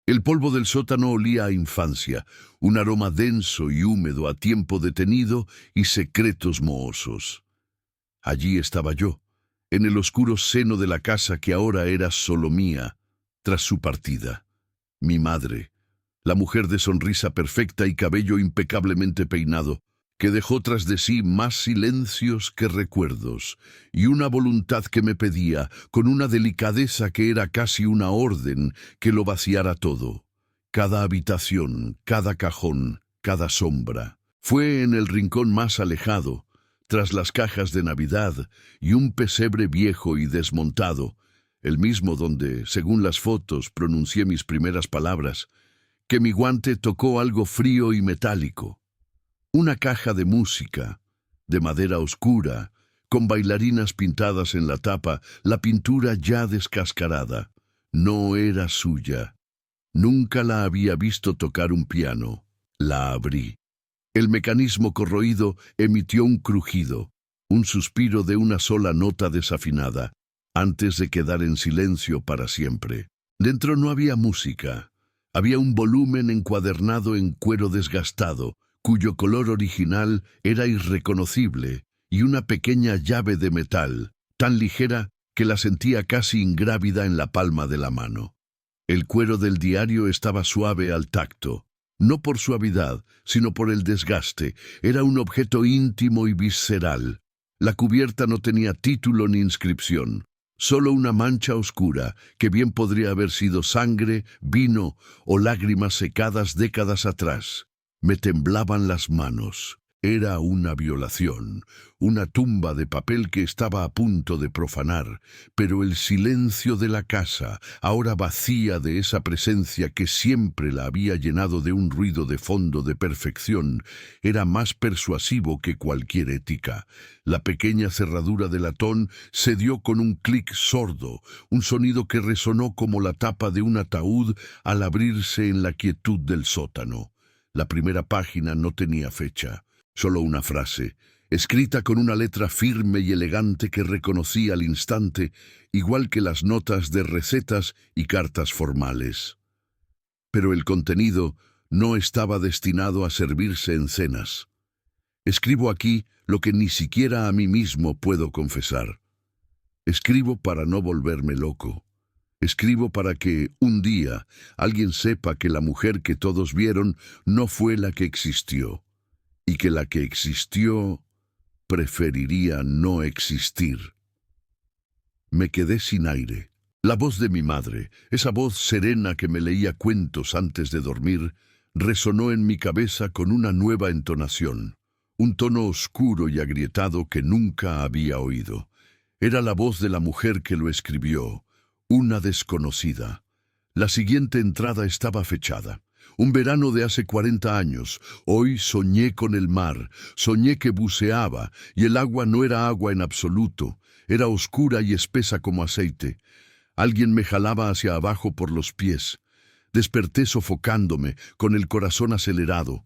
El polvo del sótano olía a infancia, un aroma denso y húmedo a tiempo detenido y secretos mohosos. Allí estaba yo, en el oscuro seno de la casa que ahora era solo mía, tras su partida. Mi madre, la mujer de sonrisa perfecta y cabello impecablemente peinado, que dejó tras de sí más silencios que recuerdos, y una voluntad que me pedía, con una delicadeza que era casi una orden, que lo vaciara todo. Cada habitación, cada cajón, cada sombra. Fue en el rincón más alejado, tras las cajas de Navidad y un pesebre viejo y desmontado, el mismo donde, según las fotos, pronuncié mis primeras palabras, que mi guante tocó algo frío y metálico. Una caja de música, de madera oscura, con bailarinas pintadas en la tapa, la pintura ya descascarada. No era suya. Nunca la había visto tocar un piano. La abrí. El mecanismo corroído emitió un crujido, un suspiro de una sola nota desafinada, antes de quedar en silencio para siempre. Dentro no había música. Había un volumen encuadernado en cuero desgastado, cuyo color original era irreconocible, y una pequeña llave de metal, tan ligera que la sentía casi ingrávida en la palma de la mano. El cuero del diario estaba suave al tacto, no por suavidad, sino por el desgaste. Era un objeto íntimo y visceral. La cubierta no tenía título ni inscripción, solo una mancha oscura, que bien podría haber sido sangre, vino o lágrimas secadas décadas atrás. Me temblaban las manos. Era una violación, una tumba de papel que estaba a punto de profanar, pero el silencio de la casa, ahora vacía de esa presencia que siempre la había llenado de un ruido de fondo de perfección, era más persuasivo que cualquier ética. La pequeña cerradura de latón cedió con un clic sordo, un sonido que resonó como la tapa de un ataúd al abrirse en la quietud del sótano. La primera página no tenía fecha. Solo una frase, escrita con una letra firme y elegante que reconocí al instante, igual que las notas de recetas y cartas formales. Pero el contenido no estaba destinado a servirse en cenas. Escribo aquí lo que ni siquiera a mí mismo puedo confesar. Escribo para no volverme loco. Escribo para que, un día, alguien sepa que la mujer que todos vieron no fue la que existió, y que la que existió preferiría no existir. Me quedé sin aire. La voz de mi madre, esa voz serena que me leía cuentos antes de dormir, resonó en mi cabeza con una nueva entonación, un tono oscuro y agrietado que nunca había oído. Era la voz de la mujer que lo escribió, una desconocida. La siguiente entrada estaba fechada. Un verano de hace 40 años. Hoy soñé con el mar, soñé que buceaba, y el agua no era agua en absoluto, era oscura y espesa como aceite. Alguien me jalaba hacia abajo por los pies. Desperté sofocándome, con el corazón acelerado.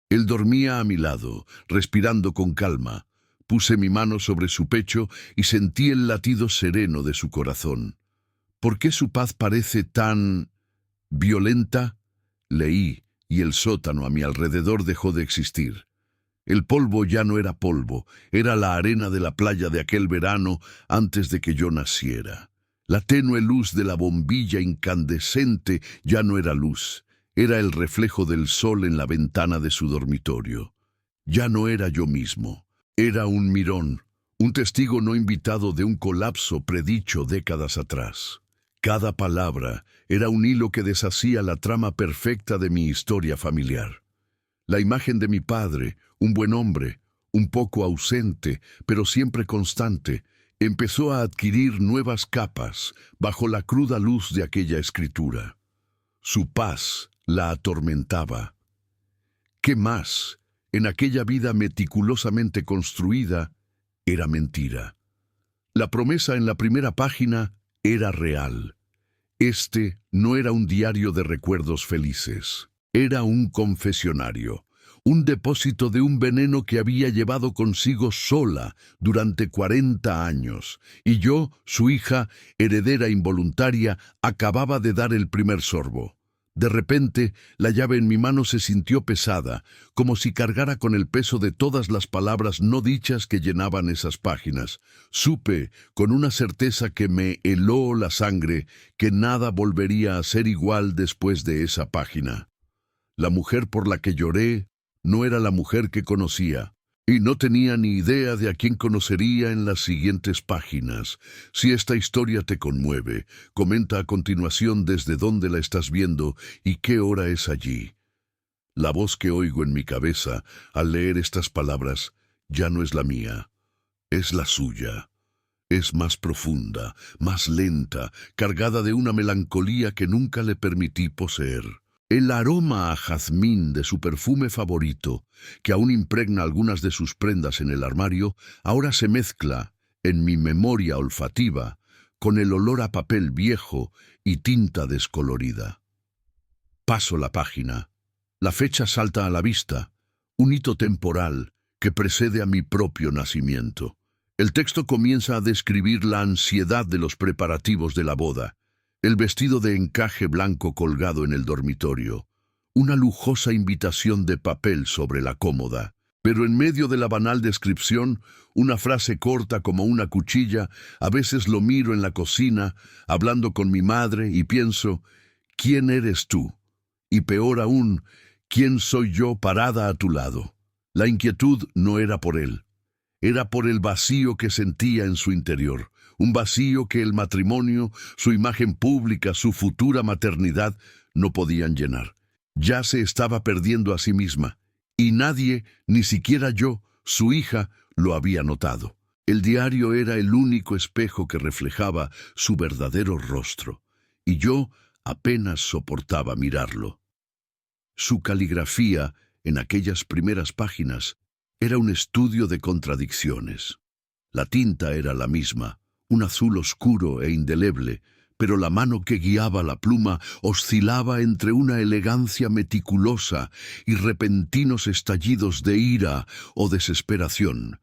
Él dormía a mi lado, respirando con calma. Puse mi mano sobre su pecho y sentí el latido sereno de su corazón. ¿Por qué su paz parece tan violenta? Leí, y el sótano a mi alrededor dejó de existir. El polvo ya no era polvo, era la arena de la playa de aquel verano antes de que yo naciera. La tenue luz de la bombilla incandescente ya no era luz, era el reflejo del sol en la ventana de su dormitorio. Ya no era yo mismo, era un mirón, un testigo no invitado de un colapso predicho décadas atrás. Cada palabra era un hilo que deshacía la trama perfecta de mi historia familiar. La imagen de mi padre, un buen hombre, un poco ausente, pero siempre constante, empezó a adquirir nuevas capas bajo la cruda luz de aquella escritura. Su paz la atormentaba. ¿Qué más? En aquella vida meticulosamente construida, era mentira. La promesa en la primera página era real. Este no era un diario de recuerdos felices. Era un confesionario, un depósito de un veneno que había llevado consigo sola durante 40 años, y yo, su hija, heredera involuntaria, acababa de dar el primer sorbo. De repente, la llave en mi mano se sintió pesada, como si cargara con el peso de todas las palabras no dichas que llenaban esas páginas. Supe, con una certeza que me heló la sangre, que nada volvería a ser igual después de esa página. La mujer por la que lloré no era la mujer que conocía. Y no tenía ni idea de a quién conocería en las siguientes páginas. Si esta historia te conmueve, comenta a continuación desde dónde la estás viendo y qué hora es allí. La voz que oigo en mi cabeza al leer estas palabras ya no es la mía, es la suya. Es más profunda, más lenta, cargada de una melancolía que nunca le permití poseer. El aroma a jazmín de su perfume favorito, que aún impregna algunas de sus prendas en el armario, ahora se mezcla, en mi memoria olfativa, con el olor a papel viejo y tinta descolorida. Paso la página. La fecha salta a la vista, un hito temporal que precede a mi propio nacimiento. El texto comienza a describir la ansiedad de los preparativos de la boda. El vestido de encaje blanco colgado en el dormitorio, una lujosa invitación de papel sobre la cómoda. Pero en medio de la banal descripción, una frase corta como una cuchilla, a veces lo miro en la cocina, hablando con mi madre y pienso, ¿quién eres tú? Y peor aún, ¿quién soy yo parada a tu lado? La inquietud no era por él, era por el vacío que sentía en su interior. Un vacío que el matrimonio, su imagen pública, su futura maternidad, no podían llenar. Ya se estaba perdiendo a sí misma, y nadie, ni siquiera yo, su hija, lo había notado. El diario era el único espejo que reflejaba su verdadero rostro, y yo apenas soportaba mirarlo. Su caligrafía, en aquellas primeras páginas, era un estudio de contradicciones. La tinta era la misma, un azul oscuro e indeleble, pero la mano que guiaba la pluma oscilaba entre una elegancia meticulosa y repentinos estallidos de ira o desesperación,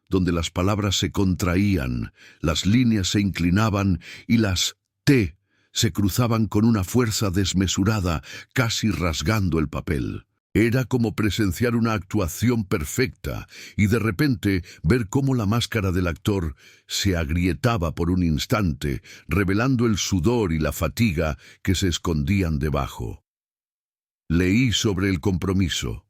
donde las palabras se contraían, las líneas se inclinaban y las T se cruzaban con una fuerza desmesurada, casi rasgando el papel. Era como presenciar una actuación perfecta y de repente ver cómo la máscara del actor se agrietaba por un instante, revelando el sudor y la fatiga que se escondían debajo. Leí sobre el compromiso,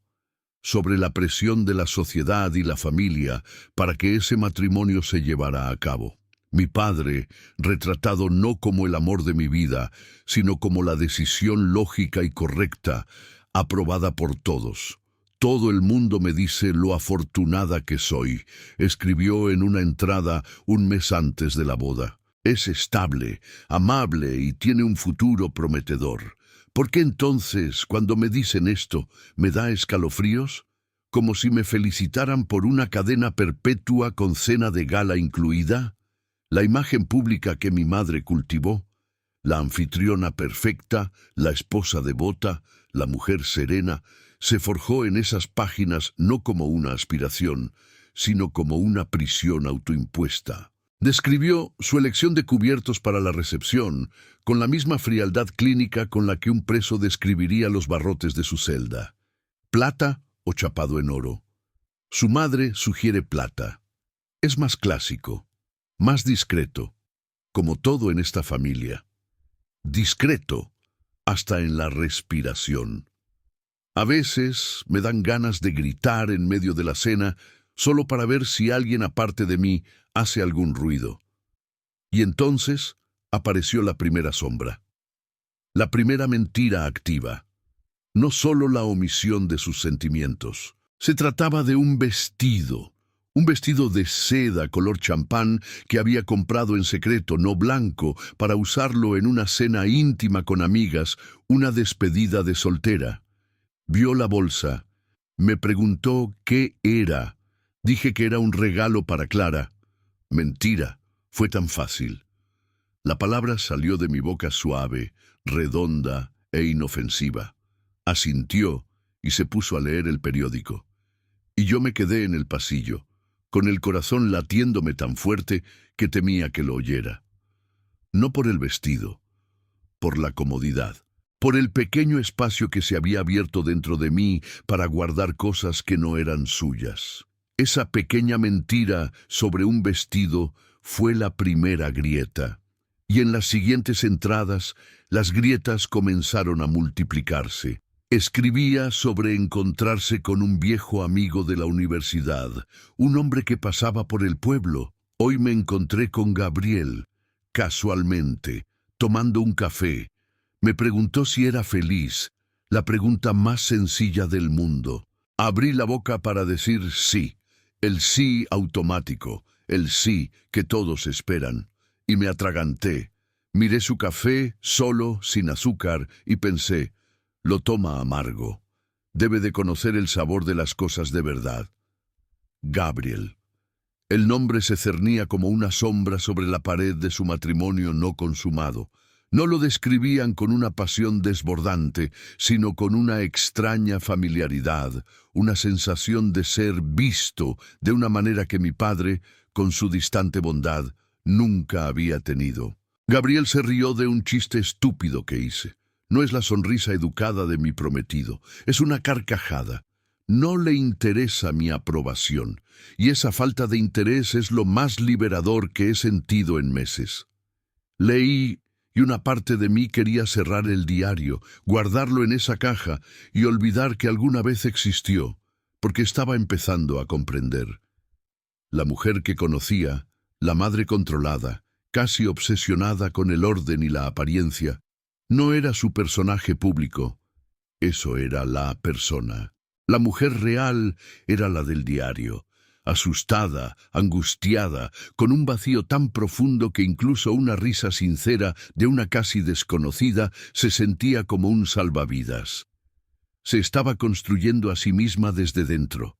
sobre la presión de la sociedad y la familia para que ese matrimonio se llevara a cabo. Mi padre, retratado no como el amor de mi vida, sino como la decisión lógica y correcta, aprobada por todos. Todo el mundo me dice lo afortunada que soy, escribió en una entrada un mes antes de la boda. Es estable, amable y tiene un futuro prometedor. ¿Por qué entonces, cuando me dicen esto, me da escalofríos? ¿Como si me felicitaran por una cadena perpetua con cena de gala incluida? La imagen pública que mi madre cultivó, la anfitriona perfecta, la esposa devota, la mujer serena, se forjó en esas páginas no como una aspiración, sino como una prisión autoimpuesta. Describió su elección de cubiertos para la recepción con la misma frialdad clínica con la que un preso describiría los barrotes de su celda. ¿Plata o chapado en oro? Su madre sugiere plata. Es más clásico, más discreto, como todo en esta familia. Discreto, hasta en la respiración. A veces me dan ganas de gritar en medio de la cena solo para ver si alguien aparte de mí hace algún ruido. Y entonces apareció la primera sombra. La primera mentira activa. No solo la omisión de sus sentimientos. Se trataba de un vestido de seda color champán que había comprado en secreto, no blanco, para usarlo en una cena íntima con amigas, una despedida de soltera. Vio la bolsa. Me preguntó qué era. Dije que era un regalo para Clara. Mentira, fue tan fácil. La palabra salió de mi boca suave, redonda e inofensiva. Asintió y se puso a leer el periódico. Y yo me quedé en el pasillo, con el corazón latiéndome tan fuerte que temía que lo oyera. No por el vestido, por la comodidad. por el pequeño espacio que se había abierto dentro de mí para guardar cosas que no eran suyas. Esa pequeña mentira sobre un vestido fue la primera grieta, y en las siguientes entradas las grietas comenzaron a multiplicarse. Escribía sobre encontrarse con un viejo amigo de la universidad, un hombre que pasaba por el pueblo. Hoy me encontré con Gabriel, casualmente, tomando un café. Me preguntó si era feliz, la pregunta más sencilla del mundo. Abrí la boca para decir sí, el sí automático, el sí que todos esperan, y me atraganté. Miré su café, solo, sin azúcar, y pensé, lo toma amargo. Debe de conocer el sabor de las cosas de verdad. Gabriel. El nombre se cernía como una sombra sobre la pared de su matrimonio no consumado. No lo describían con una pasión desbordante, sino con una extraña familiaridad, una sensación de ser visto de una manera que mi padre, con su distante bondad, nunca había tenido. Gabriel se rió de un chiste estúpido que hice. No es la sonrisa educada de mi prometido, es una carcajada. No le interesa mi aprobación, y esa falta de interés es lo más liberador que he sentido en meses. Leí, y una parte de mí quería cerrar el diario, guardarlo en esa caja y olvidar que alguna vez existió, porque estaba empezando a comprender. La mujer que conocía, la madre controlada, casi obsesionada con el orden y la apariencia, no era su personaje público, eso era la persona. La mujer real era la del diario, asustada, angustiada, con un vacío tan profundo que incluso una risa sincera de una casi desconocida se sentía como un salvavidas. Se estaba construyendo a sí misma desde dentro.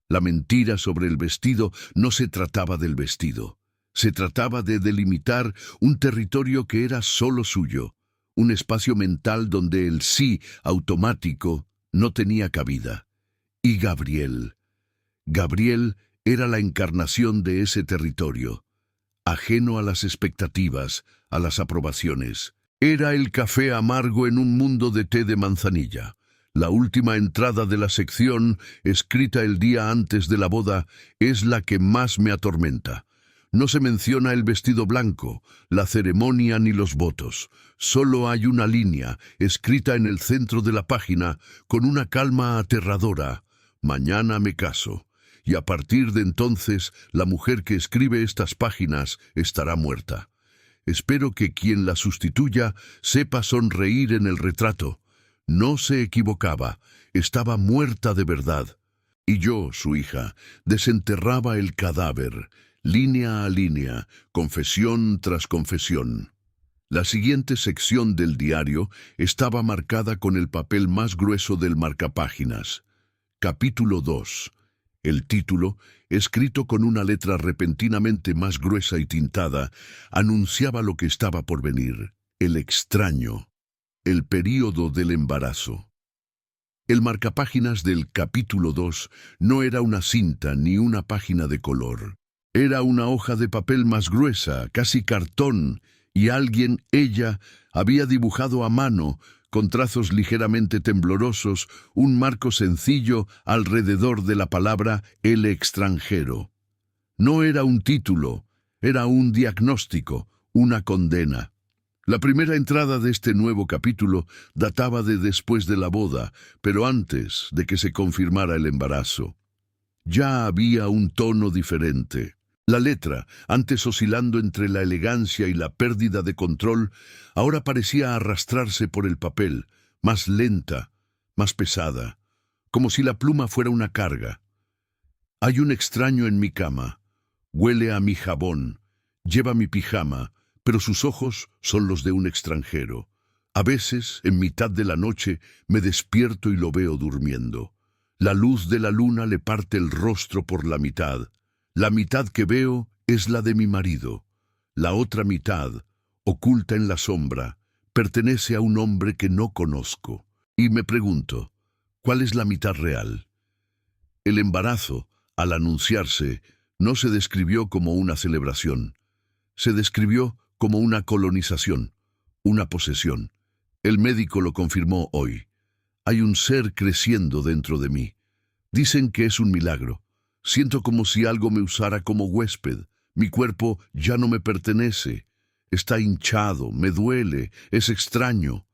La mentira sobre el vestido no se trataba del vestido. Se trataba de delimitar un territorio que era solo suyo, un espacio mental donde el sí automático no tenía cabida. Y Gabriel era la encarnación de ese territorio, ajeno a las expectativas, a las aprobaciones. Era el café amargo en un mundo de té de manzanilla. La última entrada de la sección, escrita el día antes de la boda, es la que más me atormenta. No se menciona el vestido blanco, la ceremonia ni los votos. Solo hay una línea, escrita en el centro de la página, con una calma aterradora. Mañana me caso. Y a partir de entonces, la mujer que escribe estas páginas estará muerta. Espero que quien la sustituya sepa sonreír en el retrato. No se equivocaba, estaba muerta de verdad. Y yo, su hija, desenterraba el cadáver, línea a línea, confesión tras confesión. La siguiente sección del diario estaba marcada con el papel más grueso del marcapáginas. Capítulo 2. El título, escrito con una letra repentinamente más gruesa y tintada, anunciaba lo que estaba por venir: el extraño, el período del embarazo. El marcapáginas del capítulo 2 no era una cinta ni una página de color. Era una hoja de papel más gruesa, casi cartón, y ella, había dibujado a mano, con trazos ligeramente temblorosos, un marco sencillo alrededor de la palabra «el extranjero». No era un título, era un diagnóstico, una condena. La primera entrada de este nuevo capítulo databa de después de la boda, pero antes de que se confirmara el embarazo. Ya había un tono diferente. La letra, antes oscilando entre la elegancia y la pérdida de control, ahora parecía arrastrarse por el papel, más lenta, más pesada, como si la pluma fuera una carga. Hay un extraño en mi cama, huele a mi jabón, lleva mi pijama, pero sus ojos son los de un extranjero. A veces, en mitad de la noche, me despierto y lo veo durmiendo. La luz de la luna le parte el rostro por la mitad. La mitad que veo es la de mi marido. La otra mitad, oculta en la sombra, pertenece a un hombre que no conozco. Y me pregunto, ¿cuál es la mitad real? El embarazo, al anunciarse, no se describió como una celebración. Se describió como una colonización, una posesión. El médico lo confirmó hoy. Hay un ser creciendo dentro de mí. Dicen que es un milagro. Siento como si algo me usara como huésped. Mi cuerpo ya no me pertenece. Está hinchado, me duele, es extraño.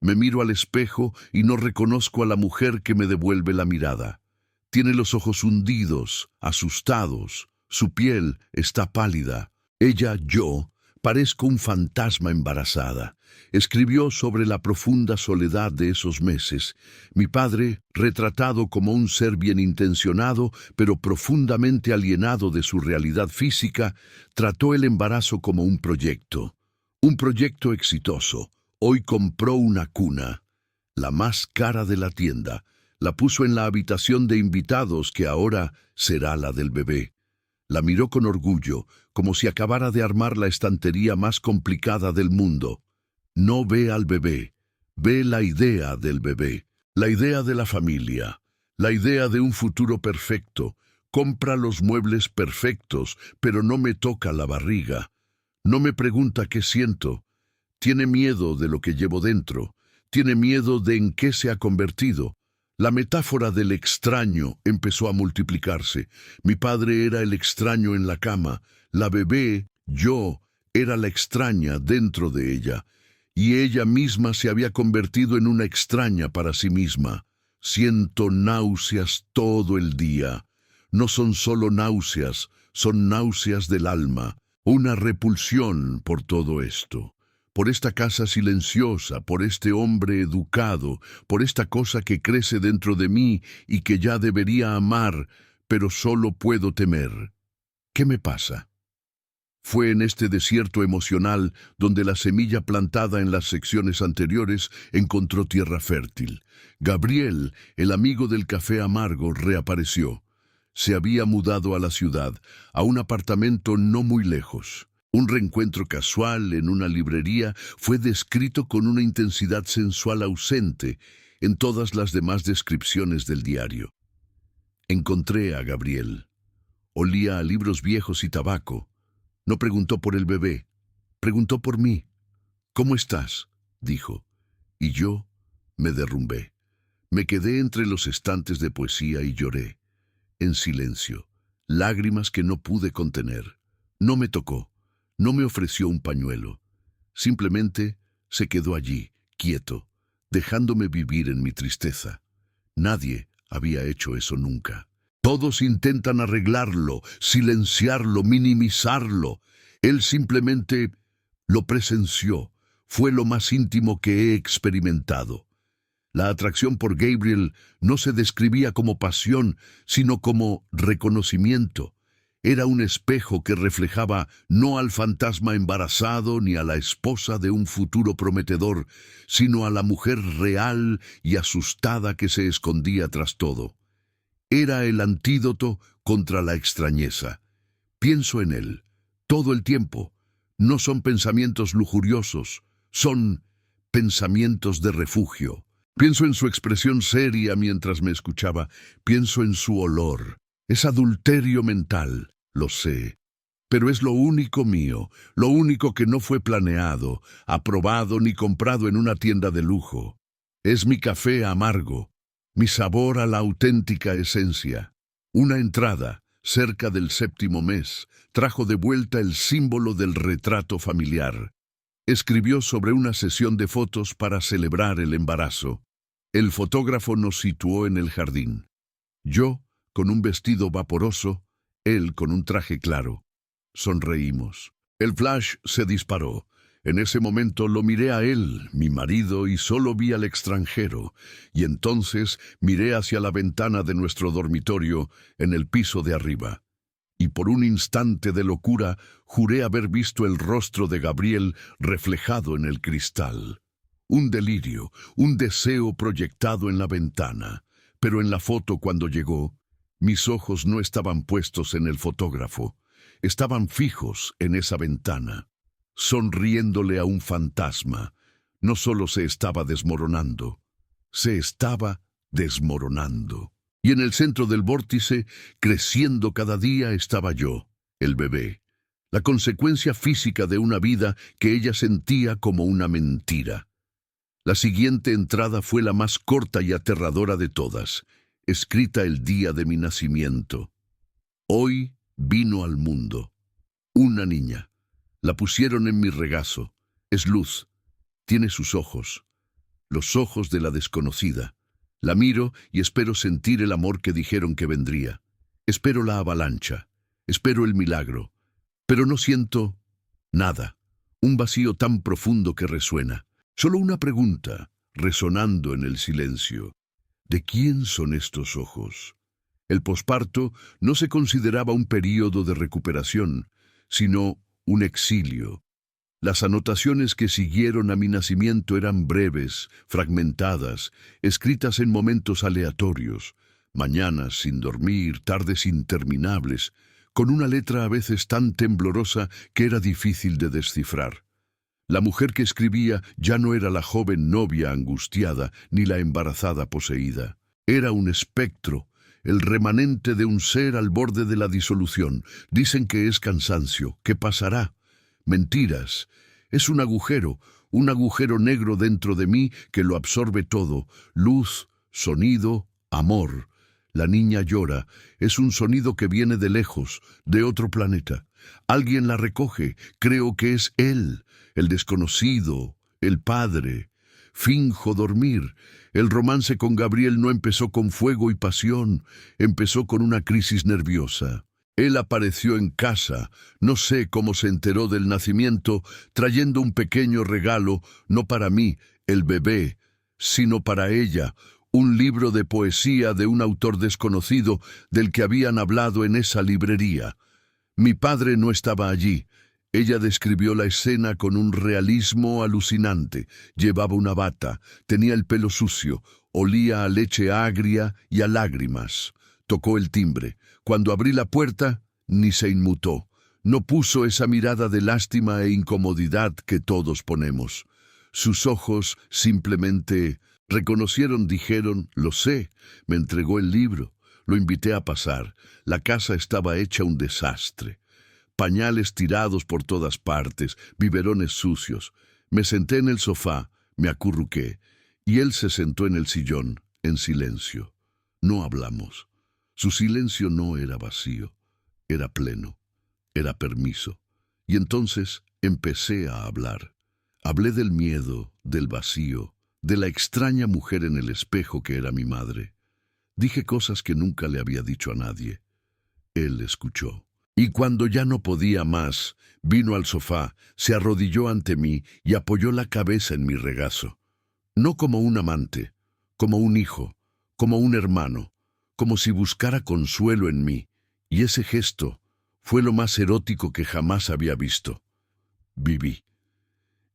Me miro al espejo y no reconozco a la mujer que me devuelve la mirada. Tiene los ojos hundidos, asustados. Su piel está pálida. Ella, yo, parezco un fantasma embarazada. Escribió sobre la profunda soledad de esos meses. Mi padre, retratado como un ser bien intencionado, pero profundamente alienado de su realidad física, trató el embarazo como un proyecto. Un proyecto exitoso. Hoy compró una cuna, la más cara de la tienda. La puso en la habitación de invitados que ahora será la del bebé. La miró con orgullo, como si acabara de armar la estantería más complicada del mundo. No ve al bebé, ve la idea del bebé, la idea de la familia, la idea de un futuro perfecto. Compra los muebles perfectos, pero no me toca la barriga. No me pregunta qué siento. Tiene miedo de lo que llevo dentro. Tiene miedo de en qué se ha convertido. La metáfora del extraño empezó a multiplicarse. Mi padre era el extraño en la cama. La bebé, yo, era la extraña dentro de ella. Y ella misma se había convertido en una extraña para sí misma. Siento náuseas todo el día. No son solo náuseas, son náuseas del alma. Una repulsión por todo esto. Por esta casa silenciosa, por este hombre educado, por esta cosa que crece dentro de mí y que ya debería amar, pero solo puedo temer. ¿Qué me pasa? Fue en este desierto emocional donde la semilla plantada en las secciones anteriores encontró tierra fértil. Gabriel, el amigo del café amargo, reapareció. Se había mudado a la ciudad, a un apartamento no muy lejos. Un reencuentro casual en una librería fue descrito con una intensidad sensual ausente en todas las demás descripciones del diario. Encontré a Gabriel. Olía a libros viejos y tabaco. No preguntó por el bebé, preguntó por mí. «¿Cómo estás?», dijo. Y yo me derrumbé. Me quedé entre los estantes de poesía y lloré. En silencio, lágrimas que no pude contener. No me tocó. No me ofreció un pañuelo. Simplemente se quedó allí, quieto, dejándome vivir en mi tristeza. Nadie había hecho eso nunca. Todos intentan arreglarlo, silenciarlo, minimizarlo. Él simplemente lo presenció. Fue lo más íntimo que he experimentado. La atracción por Gabriel no se describía como pasión, sino como reconocimiento. Era un espejo que reflejaba no al fantasma embarazado ni a la esposa de un futuro prometedor, sino a la mujer real y asustada que se escondía tras todo. Era el antídoto contra la extrañeza. Pienso en él, todo el tiempo. No son pensamientos lujuriosos, son pensamientos de refugio. Pienso en su expresión seria mientras me escuchaba. Pienso en su olor. Es adulterio mental, lo sé. Pero es lo único mío, lo único que no fue planeado, aprobado ni comprado en una tienda de lujo. Es mi café amargo, mi sabor a la auténtica esencia. Una entrada, cerca del 7º mes, trajo de vuelta el símbolo del retrato familiar. Escribió sobre una sesión de fotos para celebrar el embarazo. El fotógrafo nos situó en el jardín. Yo, con un vestido vaporoso, él con un traje claro. Sonreímos. El flash se disparó. En ese momento lo miré a él, mi marido, y solo vi al extranjero. Y entonces miré hacia la ventana de nuestro dormitorio en el piso de arriba. Y por un instante de locura juré haber visto el rostro de Gabriel reflejado en el cristal. Un delirio, un deseo proyectado en la ventana. Pero en la foto cuando llegó, mis ojos no estaban puestos en el fotógrafo. Estaban fijos en esa ventana, sonriéndole a un fantasma. No solo se estaba desmoronando, se estaba desmoronando. Y en el centro del vórtice, creciendo cada día, estaba yo, el bebé. La consecuencia física de una vida que ella sentía como una mentira. La siguiente entrada fue la más corta y aterradora de todas, escrita el día de mi nacimiento. Hoy vino al mundo una niña. La pusieron en mi regazo. Es luz. Tiene sus ojos, los ojos de la desconocida. La miro y espero sentir el amor que dijeron que vendría. Espero la avalancha. Espero el milagro. Pero no siento nada. Un vacío tan profundo que resuena. Solo una pregunta, resonando en el silencio. ¿De quién son estos ojos? El posparto no se consideraba un período de recuperación, sino un exilio. Las anotaciones que siguieron a mi nacimiento eran breves, fragmentadas, escritas en momentos aleatorios, mañanas sin dormir, tardes interminables, con una letra a veces tan temblorosa que era difícil de descifrar. La mujer que escribía ya no era la joven novia angustiada ni la embarazada poseída. Era un espectro, el remanente de un ser al borde de la disolución. Dicen que es cansancio, que pasará. Mentiras. Es un agujero negro dentro de mí que lo absorbe todo. Luz, sonido, amor. La niña llora. Es un sonido que viene de lejos, de otro planeta. Alguien la recoge. Creo que es él, el desconocido, el padre. Finjo dormir. El romance con Gabriel no empezó con fuego y pasión. Empezó con una crisis nerviosa. Él apareció en casa, no sé cómo se enteró del nacimiento, trayendo un pequeño regalo, no para mí, el bebé, sino para ella, un libro de poesía de un autor desconocido del que habían hablado en esa librería. Mi padre no estaba allí. Ella describió la escena con un realismo alucinante. Llevaba una bata, tenía el pelo sucio, olía a leche agria y a lágrimas. Tocó el timbre. Cuando abrí la puerta, ni se inmutó. No puso esa mirada de lástima e incomodidad que todos ponemos. Sus ojos simplemente reconocieron, dijeron, lo sé. Me entregó el libro. Lo invité a pasar. La casa estaba hecha un desastre. Pañales tirados por todas partes, biberones sucios. Me senté en el sofá, me acurruqué, y él se sentó en el sillón, en silencio. No hablamos. Su silencio no era vacío, era pleno, era permiso. Y entonces empecé a hablar. Hablé del miedo, del vacío, de la extraña mujer en el espejo que era mi madre. Dije cosas que nunca le había dicho a nadie. Él escuchó. Y cuando ya no podía más, vino al sofá, se arrodilló ante mí y apoyó la cabeza en mi regazo. No como un amante, como un hijo, como un hermano, como si buscara consuelo en mí, y ese gesto fue lo más erótico que jamás había visto. Viví.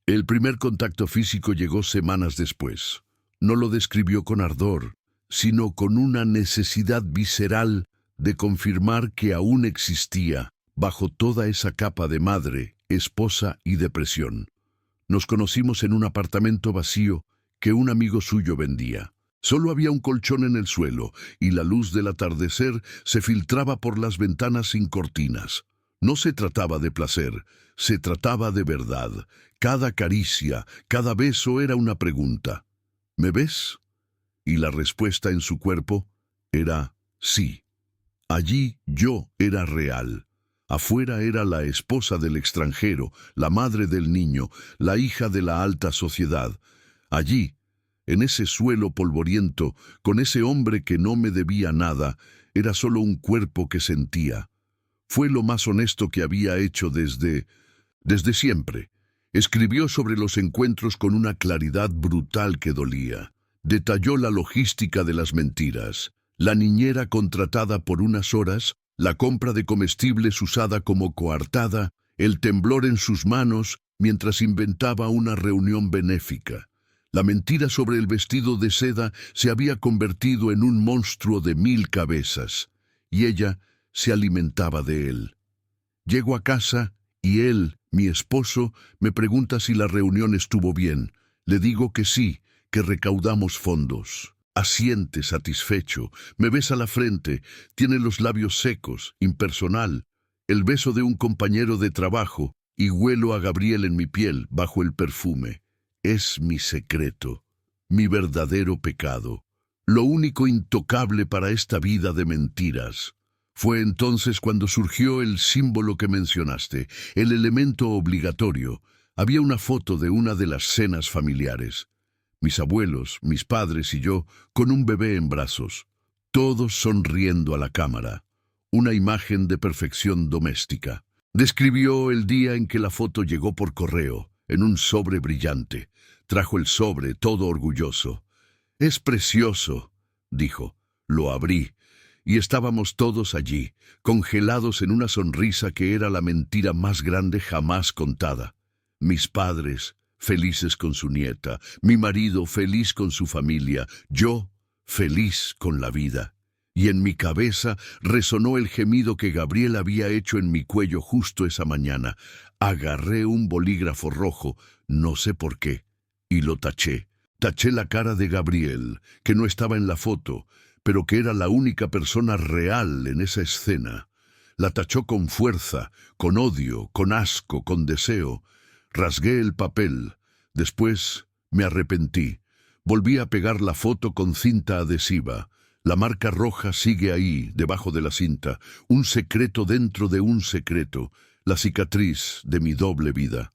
El primer contacto físico llegó semanas después. No lo describió con ardor, sino con una necesidad visceral de confirmar que aún existía, bajo toda esa capa de madre, esposa y depresión. Nos conocimos en un apartamento vacío que un amigo suyo vendía. Solo había un colchón en el suelo y la luz del atardecer se filtraba por las ventanas sin cortinas. No se trataba de placer, se trataba de verdad. Cada caricia, cada beso era una pregunta. ¿Me ves? Y la respuesta en su cuerpo era sí. Allí yo era real. Afuera era la esposa del extranjero, la madre del niño, la hija de la alta sociedad. Allí, en ese suelo polvoriento, con ese hombre que no me debía nada, era solo un cuerpo que sentía. Fue lo más honesto que había hecho desde siempre. Escribió sobre los encuentros con una claridad brutal que dolía. Detalló la logística de las mentiras, la niñera contratada por unas horas, la compra de comestibles usada como coartada, el temblor en sus manos mientras inventaba una reunión benéfica. La mentira sobre el vestido de seda se había convertido en un monstruo de 1000 cabezas, y ella se alimentaba de él. Llego a casa y él, mi esposo, me pregunta si la reunión estuvo bien. Le digo que sí, que recaudamos fondos. Asiente satisfecho, me besa la frente, tiene los labios secos, impersonal, el beso de un compañero de trabajo, y huelo a Gabriel en mi piel bajo el perfume. es mi secreto, mi verdadero pecado, lo único intocable para esta vida de mentiras. Fue entonces cuando surgió el símbolo que mencionaste, el elemento obligatorio. Había una foto de una de las cenas familiares. Mis abuelos, mis padres y yo, con un bebé en brazos, todos sonriendo a la cámara. Una imagen de perfección doméstica. Describió el día en que la foto llegó por correo, en un sobre brillante. Trajo el sobre, todo orgulloso. «Es precioso», dijo. Lo abrí, y estábamos todos allí, congelados en una sonrisa que era la mentira más grande jamás contada. Mis padres, felices con su nieta, mi marido feliz con su familia, yo feliz con la vida. Y en mi cabeza resonó el gemido que Gabriel había hecho en mi cuello justo esa mañana. Agarré un bolígrafo rojo, no sé por qué, y lo taché. Taché la cara de Gabriel, que no estaba en la foto, pero que era la única persona real en esa escena. La tachó con fuerza, con odio, con asco, con deseo. Rasgué el papel. Después me arrepentí. Volví a pegar la foto con cinta adhesiva. La marca roja sigue ahí, debajo de la cinta. Un secreto dentro de un secreto. La cicatriz de mi doble vida.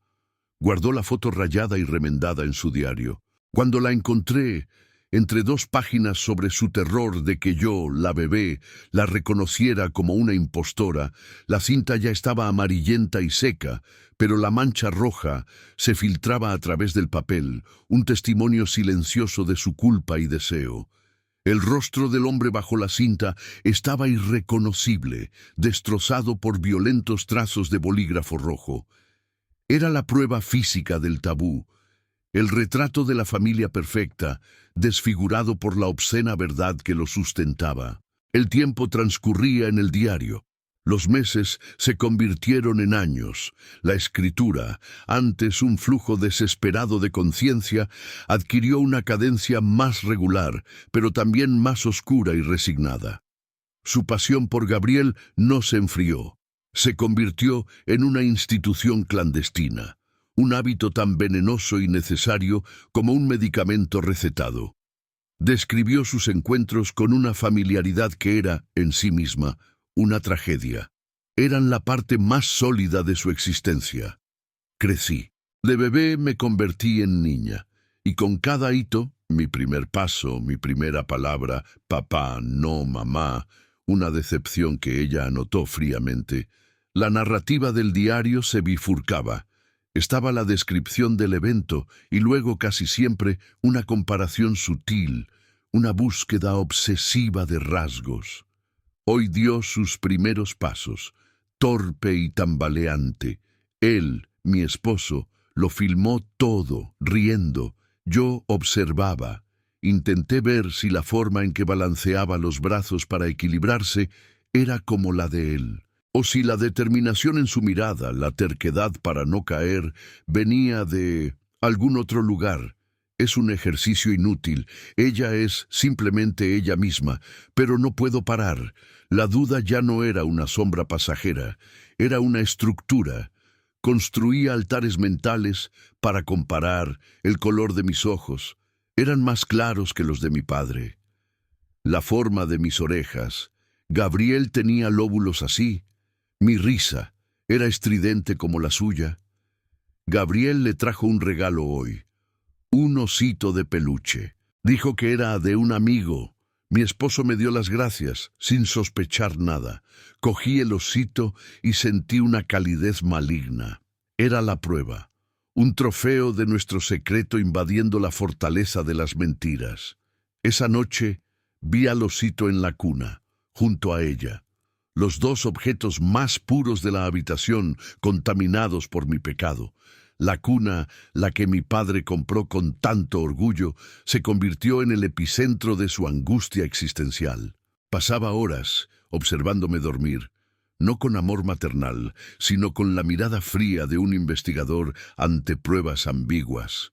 Guardó la foto rayada y remendada en su diario. Cuando la encontré, entre dos páginas sobre su terror de que yo, la bebé, la reconociera como una impostora, la cinta ya estaba amarillenta y seca, pero la mancha roja se filtraba a través del papel, un testimonio silencioso de su culpa y deseo. El rostro del hombre bajo la cinta estaba irreconocible, destrozado por violentos trazos de bolígrafo rojo. Era la prueba física del tabú, el retrato de la familia perfecta, desfigurado por la obscena verdad que lo sustentaba. El tiempo transcurría en el diario. Los meses se convirtieron en años. La escritura, antes un flujo desesperado de conciencia, adquirió una cadencia más regular, pero también más oscura y resignada. Su pasión por Gabriel no se enfrió. Se convirtió en una institución clandestina, un hábito tan venenoso y necesario como un medicamento recetado. Describió sus encuentros con una familiaridad que era, en sí misma, una tragedia. Eran la parte más sólida de su existencia. Crecí. De bebé me convertí en niña, y con cada hito, mi primer paso, mi primera palabra, papá, no mamá, una decepción que ella anotó fríamente, la narrativa del diario se bifurcaba. Estaba la descripción del evento y luego casi siempre una comparación sutil, una búsqueda obsesiva de rasgos. Hoy dio sus primeros pasos, torpe y tambaleante. Él, mi esposo, lo filmó todo, riendo. Yo observaba. Intenté ver si la forma en que balanceaba los brazos para equilibrarse era como la de él, o si la determinación en su mirada, la terquedad para no caer, venía de algún otro lugar. Es un ejercicio inútil. Ella es simplemente ella misma, pero no puedo parar. La duda ya no era una sombra pasajera, era una estructura. Construía altares mentales para comparar el color de mis ojos. Eran más claros que los de mi padre. La forma de mis orejas. Gabriel tenía lóbulos así. Mi risa era estridente como la suya. Gabriel le trajo un regalo hoy. Un osito de peluche. Dijo que era de un amigo. Mi esposo me dio las gracias, sin sospechar nada. Cogí el osito y sentí una calidez maligna. Era la prueba, un trofeo de nuestro secreto invadiendo la fortaleza de las mentiras. Esa noche vi al osito en la cuna, junto a ella. Los dos objetos más puros de la habitación, contaminados por mi pecado. La cuna, la que mi padre compró con tanto orgullo, se convirtió en el epicentro de su angustia existencial. Pasaba horas observándome dormir, no con amor maternal, sino con la mirada fría de un investigador ante pruebas ambiguas.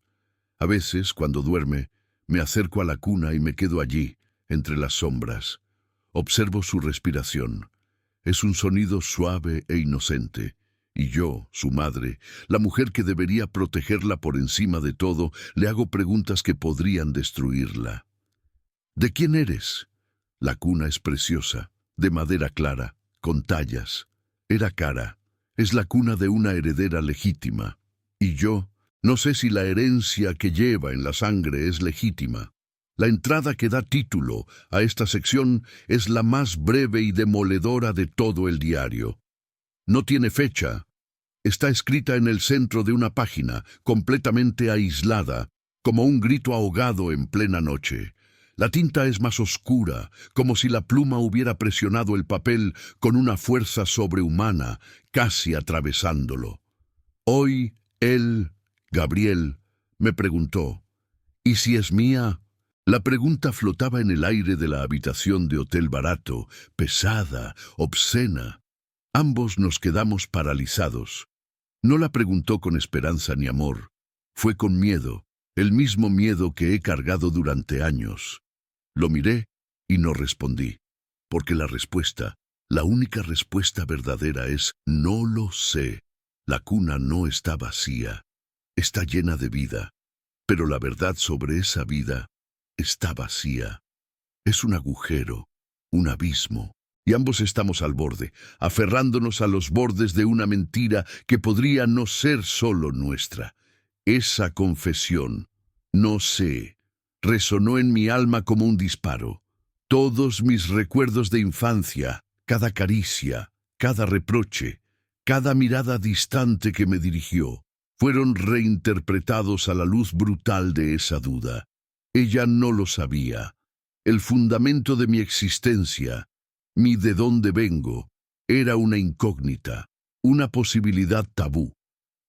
A veces, cuando duerme, me acerco a la cuna y me quedo allí, entre las sombras. Observo su respiración. Es un sonido suave e inocente, Y yo, su madre, la mujer que debería protegerla por encima de todo, le hago preguntas que podrían destruirla. ¿De quién eres? La cuna es preciosa, de madera clara, con tallas. Era cara. Es la cuna de una heredera legítima. Y yo, no sé si la herencia que lleva en la sangre es legítima. La entrada que da título a esta sección es la más breve y demoledora de todo el diario. No tiene fecha. Está escrita en el centro de una página, completamente aislada, como un grito ahogado en plena noche. La tinta es más oscura, como si la pluma hubiera presionado el papel con una fuerza sobrehumana, casi atravesándolo. Hoy, él, Gabriel, me preguntó, ¿y si es mía? La pregunta flotaba en el aire de la habitación de hotel barato, pesada, obscena. Ambos nos quedamos paralizados. No la preguntó con esperanza ni amor. Fue con miedo, el mismo miedo que he cargado durante años. Lo miré y no respondí, porque la única respuesta verdadera es no lo sé. La cuna no está vacía, está llena de vida, pero la verdad sobre esa vida está vacía. Es un agujero, un abismo, y ambos estamos al borde, aferrándonos a los bordes de una mentira que podría no ser solo nuestra. Esa confesión, no sé, resonó en mi alma como un disparo. Todos mis recuerdos de infancia, cada caricia, cada reproche, cada mirada distante que me dirigió, fueron reinterpretados a la luz brutal de esa duda. Ella no lo sabía. El fundamento de mi existencia, mi de dónde vengo, era una incógnita, una posibilidad tabú.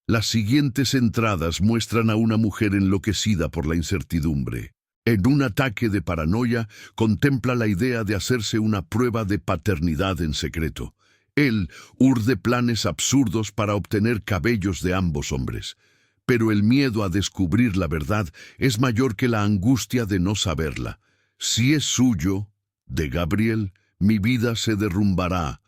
Las siguientes entradas muestran a una mujer enloquecida por la incertidumbre. En un ataque de paranoia, contempla la idea de hacerse una prueba de paternidad en secreto. Él urde planes absurdos para obtener cabellos de ambos hombres. Pero el miedo a descubrir la verdad es mayor que la angustia de no saberla. Si es suyo, de Gabriel, mi vida se derrumbará.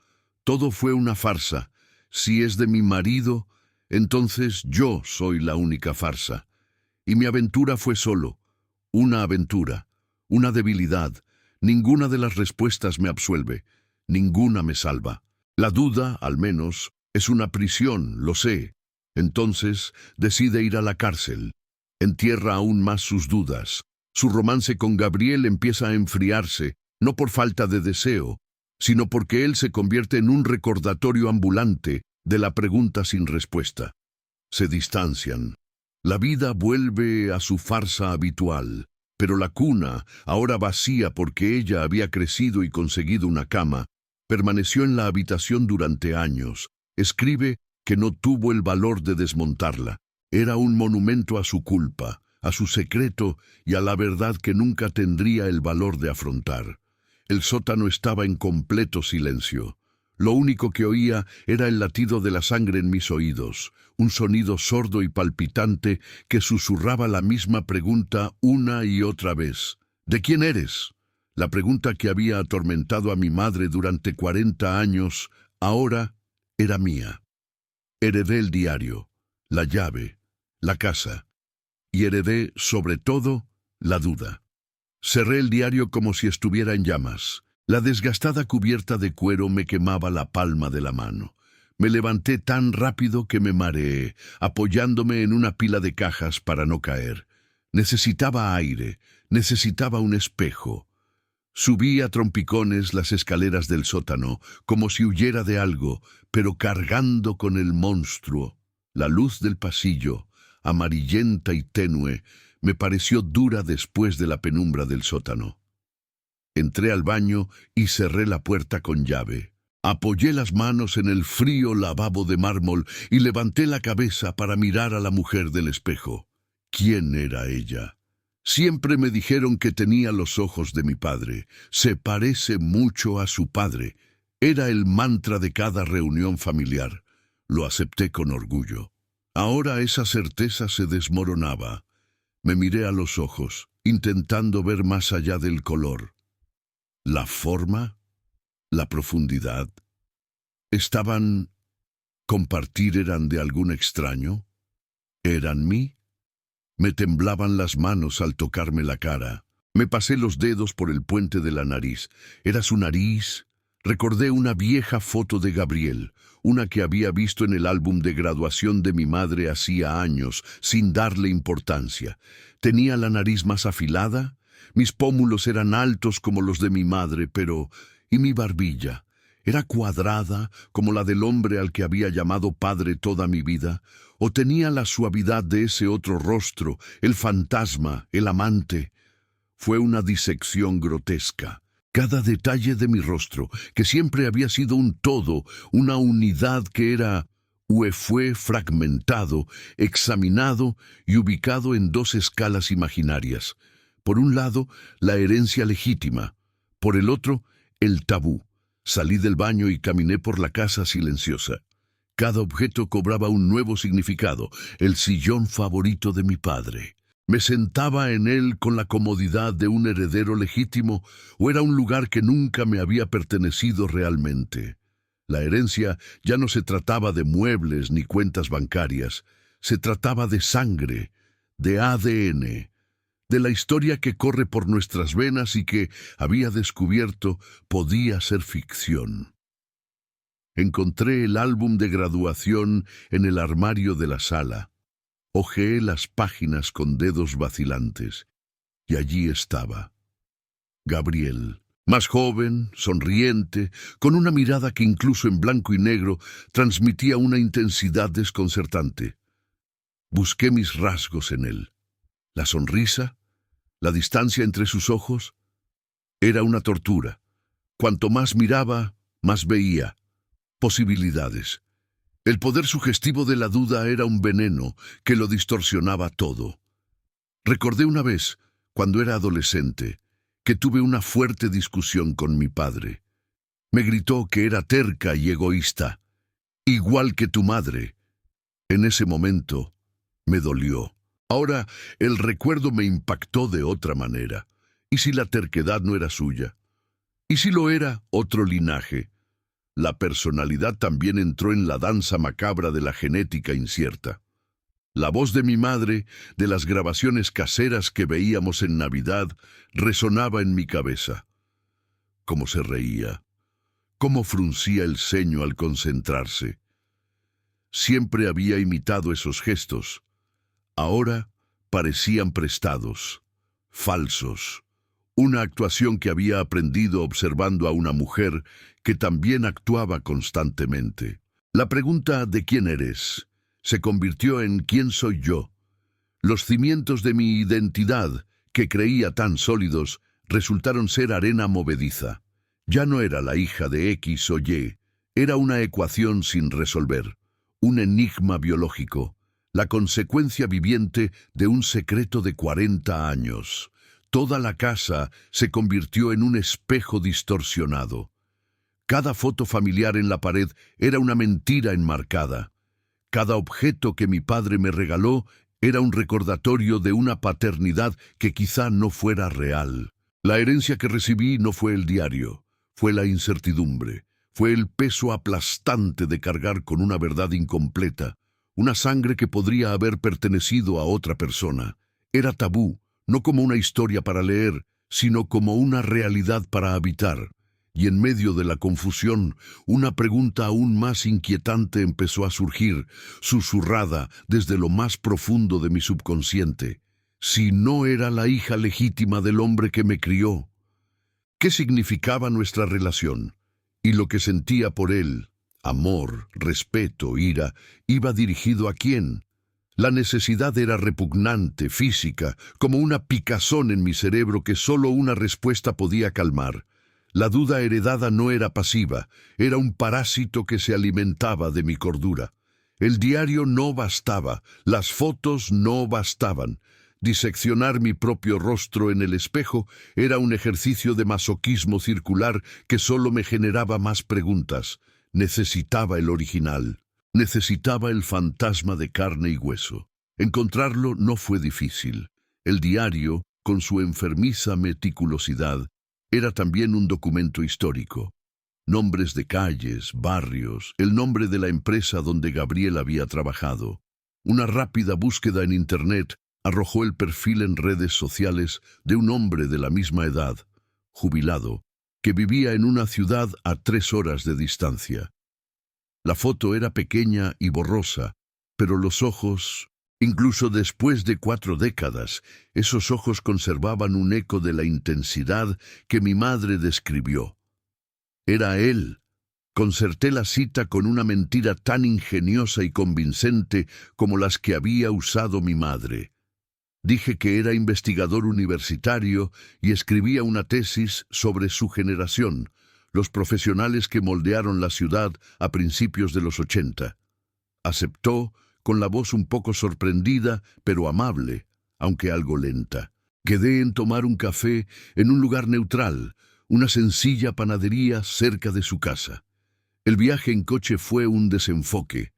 Todo fue una farsa. Si es de mi marido, entonces yo soy la única farsa. Y mi aventura fue solo una aventura, una debilidad. Ninguna de las respuestas me absuelve, ninguna me salva. La duda, al menos, es una prisión, lo sé. Entonces decide ir a la cárcel. Entierra aún más sus dudas. Su romance con Gabriel empieza a enfriarse, no por falta de deseo, sino porque él se convierte en un recordatorio ambulante de la pregunta sin respuesta. Se distancian. La vida vuelve a su farsa habitual, pero la cuna, ahora vacía porque ella había crecido y conseguido una cama, permaneció en la habitación durante años. Escribe que no tuvo el valor de desmontarla. Era un monumento a su culpa, a su secreto y a la verdad que nunca tendría el valor de afrontar. El sótano estaba en completo silencio. Lo único que oía era el latido de la sangre en mis oídos, un sonido sordo y palpitante que susurraba la misma pregunta una y otra vez. ¿De quién eres? La pregunta que había atormentado a mi madre durante 40 años, ahora era mía. Heredé el diario, la llave, la casa, y heredé, sobre todo, la duda. Cerré el diario como si estuviera en llamas. La desgastada cubierta de cuero me quemaba la palma de la mano. Me levanté tan rápido que me mareé, apoyándome en una pila de cajas para no caer. Necesitaba aire, necesitaba un espejo. Subí a trompicones las escaleras del sótano, como si huyera de algo, pero cargando con el monstruo. La luz del pasillo, amarillenta y tenue, me pareció dura después de la penumbra del sótano. Entré al baño y cerré la puerta con llave. Apoyé las manos en el frío lavabo de mármol y levanté la cabeza para mirar a la mujer del espejo. ¿Quién era ella? Siempre me dijeron que tenía los ojos de mi padre. Se parece mucho a su padre. Era el mantra de cada reunión familiar. Lo acepté con orgullo. Ahora esa certeza se desmoronaba. Me miré a los ojos, intentando ver más allá del color. La forma, la profundidad, estaban ¿Compartir eran de algún extraño? ¿Eran mí? Me temblaban las manos al tocarme la cara. Me pasé los dedos por el puente de la nariz. ¿Era su nariz? Recordé una vieja foto de Gabriel, una que había visto en el álbum de graduación de mi madre hacía años, sin darle importancia. ¿Tenía la nariz más afilada? Mis pómulos eran altos como los de mi madre, pero ¿y mi barbilla? ¿Era cuadrada como la del hombre al que había llamado padre toda mi vida? ¿O tenía la suavidad de ese otro rostro, el fantasma, el amante? Fue una disección grotesca. Cada detalle de mi rostro, que siempre había sido un todo, una unidad que era fue fragmentado, examinado y ubicado en dos escalas imaginarias. Por un lado, la herencia legítima. Por el otro, el tabú. Salí del baño y caminé por la casa silenciosa. Cada objeto cobraba un nuevo significado. El sillón favorito de mi padre. ¿Me sentaba en él con la comodidad de un heredero legítimo o era un lugar que nunca me había pertenecido realmente? La herencia ya no se trataba de muebles ni cuentas bancarias. Se trataba de sangre, de ADN, de la historia que corre por nuestras venas y que, había descubierto, podía ser ficción. Encontré el álbum de graduación en el armario de la sala. Hojeé las páginas con dedos vacilantes, y allí estaba. Gabriel, más joven, sonriente, con una mirada que incluso en blanco y negro transmitía una intensidad desconcertante. Busqué mis rasgos en él. La sonrisa, la distancia entre sus ojos, era una tortura. Cuanto más miraba, más veía. Posibilidades. El poder sugestivo de la duda era un veneno que lo distorsionaba todo. Recordé una vez, cuando era adolescente, que tuve una fuerte discusión con mi padre. Me gritó que era terca y egoísta, igual que tu madre. En ese momento, me dolió. Ahora, el recuerdo me impactó de otra manera. ¿Y si la terquedad no era suya? ¿Y si lo era otro linaje? La personalidad también entró en la danza macabra de la genética incierta. La voz de mi madre, de las grabaciones caseras que veíamos en Navidad, resonaba en mi cabeza. Cómo se reía, cómo fruncía el ceño al concentrarse. Siempre había imitado esos gestos. Ahora parecían prestados, falsos. Una actuación que había aprendido observando a una mujer que también actuaba constantemente. La pregunta ¿de quién eres? Se convirtió en ¿quién soy yo? Los cimientos de mi identidad, que creía tan sólidos, resultaron ser arena movediza. Ya no era la hija de X o Y, era una ecuación sin resolver, un enigma biológico, la consecuencia viviente de un secreto de 40 años. Toda la casa se convirtió en un espejo distorsionado. Cada foto familiar en la pared era una mentira enmarcada. Cada objeto que mi padre me regaló era un recordatorio de una paternidad que quizá no fuera real. La herencia que recibí no fue el diario, fue la incertidumbre, fue el peso aplastante de cargar con una verdad incompleta, una sangre que podría haber pertenecido a otra persona. Era tabú, no como una historia para leer, sino como una realidad para habitar. Y en medio de la confusión, una pregunta aún más inquietante empezó a surgir, susurrada desde lo más profundo de mi subconsciente. Si no era la hija legítima del hombre que me crió, ¿qué significaba nuestra relación? Y lo que sentía por él, amor, respeto, ira, ¿iba dirigido a quién? La necesidad era repugnante, física, como una picazón en mi cerebro que solo una respuesta podía calmar. La duda heredada no era pasiva, era un parásito que se alimentaba de mi cordura. El diario no bastaba, las fotos no bastaban. Diseccionar mi propio rostro en el espejo era un ejercicio de masoquismo circular que solo me generaba más preguntas. Necesitaba el original. Necesitaba el fantasma de carne y hueso. Encontrarlo no fue difícil. El diario, con su enfermiza meticulosidad, era también un documento histórico. Nombres de calles, barrios, el nombre de la empresa donde Gabriel había trabajado. Una rápida búsqueda en Internet arrojó el perfil en redes sociales de un hombre de la misma edad, jubilado, que vivía en una ciudad a 3 horas de distancia. La foto era pequeña y borrosa, pero los ojos, incluso después de 4 décadas, esos ojos conservaban un eco de la intensidad que mi madre describió. Era él. Concerté la cita con una mentira tan ingeniosa y convincente como las que había usado mi madre. Dije que era investigador universitario y escribía una tesis sobre su generación, los profesionales que moldearon la ciudad a principios de los 80. Aceptó, con la voz un poco sorprendida, pero amable, aunque algo lenta. Quedé en tomar un café en un lugar neutral, una sencilla panadería cerca de su casa. El viaje en coche fue un desenfoque.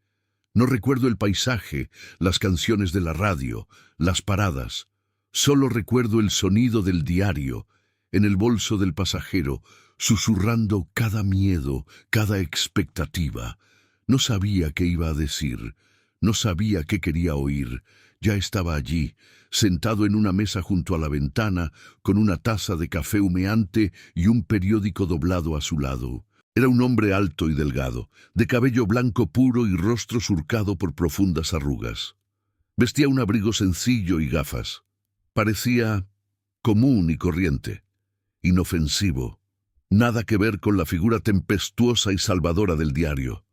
No recuerdo el paisaje, las canciones de la radio, las paradas. Solo recuerdo el sonido del diario, en el bolso del pasajero, susurrando cada miedo, cada expectativa. No sabía qué iba a decir, no sabía qué quería oír. Ya estaba allí, sentado en una mesa junto a la ventana, con una taza de café humeante y un periódico doblado a su lado. Era un hombre alto y delgado, de cabello blanco puro y rostro surcado por profundas arrugas. Vestía un abrigo sencillo y gafas. Parecía común y corriente, inofensivo. Nada que ver con la figura tempestuosa y salvadora del diario.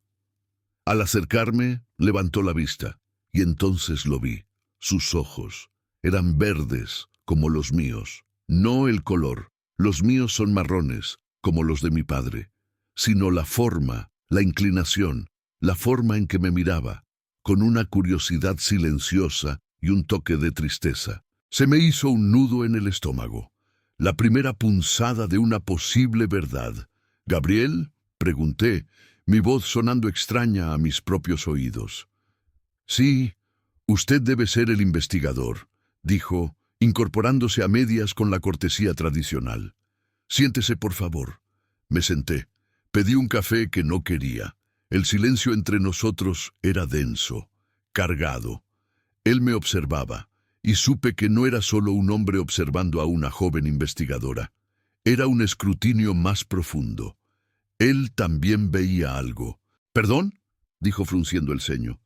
Al acercarme, levantó la vista, y entonces lo vi. Sus ojos eran verdes como los míos. No el color. Los míos son marrones, como los de mi padre, sino la forma, la inclinación, la forma en que me miraba, con una curiosidad silenciosa y un toque de tristeza. Se me hizo un nudo en el estómago, la primera punzada de una posible verdad. «¿Gabriel?», pregunté, mi voz sonando extraña a mis propios oídos. «Sí, usted debe ser el investigador», dijo, incorporándose a medias con la cortesía tradicional. «Siéntese, por favor». Me senté. Pedí un café que no quería. El silencio entre nosotros era denso, cargado. Él me observaba, y supe que no era solo un hombre observando a una joven investigadora. Era un escrutinio más profundo. Él también veía algo. «¿Perdón?», dijo frunciendo el ceño.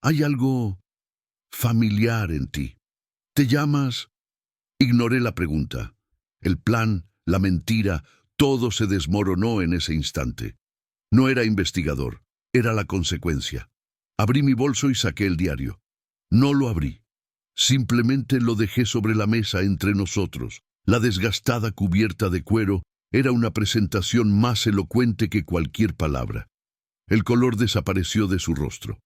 «Hay algo familiar en ti. ¿Te llamas?». Ignoré la pregunta. El plan, la mentira, todo se desmoronó en ese instante. No era investigador, era la consecuencia. Abrí mi bolso y saqué el diario. No lo abrí. Simplemente lo dejé sobre la mesa entre nosotros. La desgastada cubierta de cuero era una presentación más elocuente que cualquier palabra. El color desapareció de su rostro.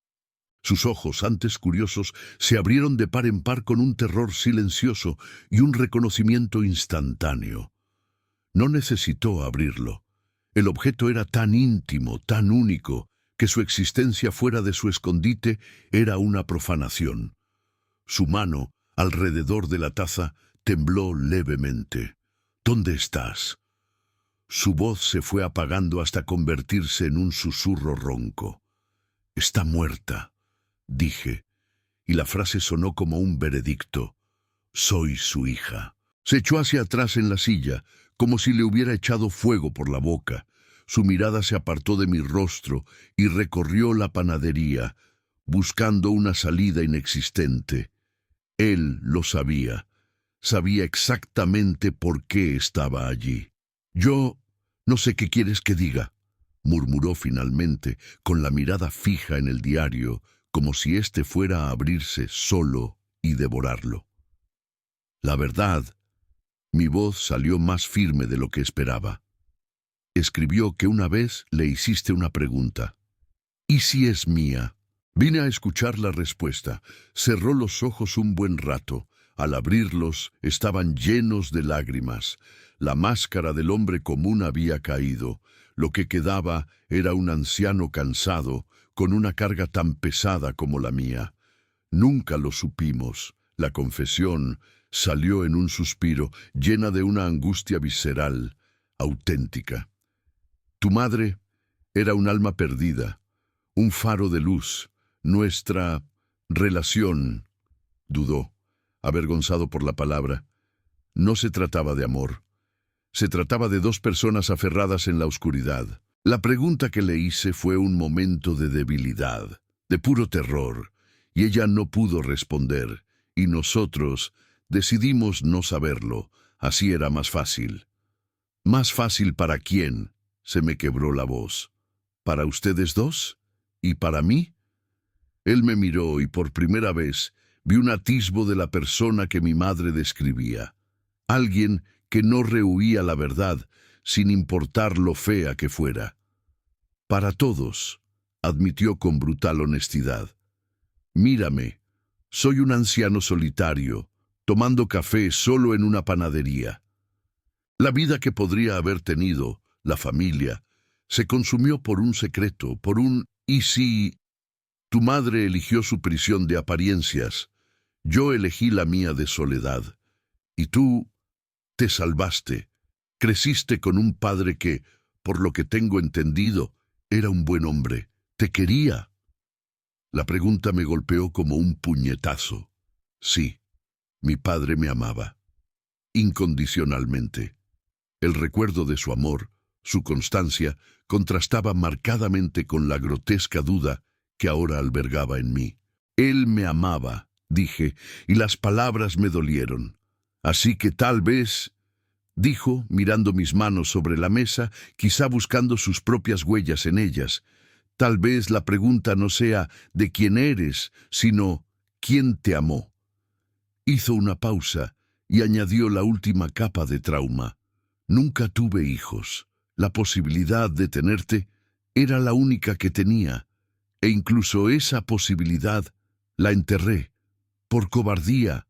Sus ojos, antes curiosos, se abrieron de par en par con un terror silencioso y un reconocimiento instantáneo. No necesitó abrirlo. El objeto era tan íntimo, tan único, que su existencia fuera de su escondite era una profanación. Su mano, alrededor de la taza, tembló levemente. «¿Dónde estás?». Su voz se fue apagando hasta convertirse en un susurro ronco. «Está muerta», dije, y la frase sonó como un veredicto. «Soy su hija». Se echó hacia atrás en la silla, como si le hubiera echado fuego por la boca. Su mirada se apartó de mi rostro y recorrió la panadería, buscando una salida inexistente. Él lo sabía. Sabía exactamente por qué estaba allí. «Yo no sé qué quieres que diga», murmuró finalmente, con la mirada fija en el diario, como si éste fuera a abrirse solo y devorarlo. «La verdad». Mi voz salió más firme de lo que esperaba. Escribió que una vez le hiciste una pregunta. «¿Y si es mía?». Vine a escuchar la respuesta. Cerró los ojos un buen rato. Al abrirlos, estaban llenos de lágrimas. La máscara del hombre común había caído. Lo que quedaba era un anciano cansado, con una carga tan pesada como la mía. Nunca lo supimos. La confesión salió en un suspiro, llena de una angustia visceral, auténtica. Tu madre era un alma perdida, un faro de luz. Nuestra relación, dudó, avergonzado por la palabra, no se trataba de amor. Se trataba de dos personas aferradas en la oscuridad. La pregunta que le hice fue un momento de debilidad, de puro terror, y ella no pudo responder, y nosotros decidimos no saberlo. Así era más fácil. ¿Más fácil para quién? Se me quebró la voz. ¿Para ustedes dos? ¿Y para mí? Él me miró y por primera vez vi un atisbo de la persona que mi madre describía. Alguien que no rehuía la verdad, sin importar lo fea que fuera. Para todos, admitió con brutal honestidad. Mírame, soy un anciano solitario, tomando café solo en una panadería. La vida que podría haber tenido, la familia, se consumió por un secreto, por un «¿y si...?» Tu madre eligió su prisión de apariencias, yo elegí la mía de soledad. Y tú te salvaste, creciste con un padre que, por lo que tengo entendido, era un buen hombre, te quería. La pregunta me golpeó como un puñetazo. Sí, mi padre me amaba, incondicionalmente. El recuerdo de su amor, su constancia, contrastaba marcadamente con la grotesca duda que ahora albergaba en mí. Él me amaba, dije, y las palabras me dolieron. Así que tal vez, dijo, mirando mis manos sobre la mesa, quizá buscando sus propias huellas en ellas, tal vez la pregunta no sea de quién eres, sino quién te amó. Hizo una pausa y añadió la última capa de trauma. Nunca tuve hijos. La posibilidad de tenerte era la única que tenía, e incluso esa posibilidad la enterré, por cobardía,